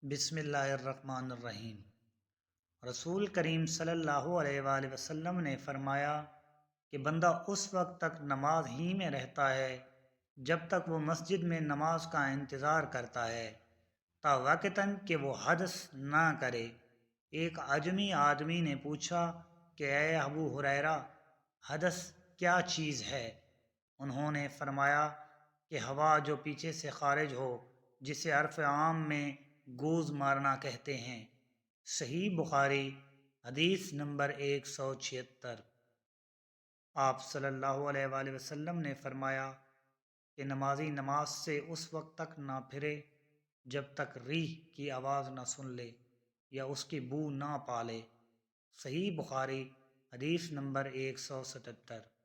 بسم اللہ الرحمن الرحیم۔ رسول کریم صلی اللہ علیہ وآلہ وسلم نے فرمایا کہ بندہ اس وقت تک نماز ہی میں رہتا ہے جب تک وہ مسجد میں نماز کا انتظار کرتا ہے تا وقتاً کہ وہ حدث نہ کرے۔ ایک عجمی آدمی نے پوچھا کہ اے ابو ہریرہ، حدث کیا چیز ہے؟ انہوں نے فرمایا کہ ہوا جو پیچھے سے خارج ہو، جسے عرف عام میں گوز مارنا کہتے ہیں۔ صحیح بخاری، حدیث نمبر 176۔ آپ صلی اللہ علیہ وآلہ وسلم نے فرمایا کہ نمازی نماز سے اس وقت تک نہ پھرے جب تک ریح کی آواز نہ سن لے یا اس کی بو نہ پالے۔ صحیح بخاری، حدیث نمبر 177۔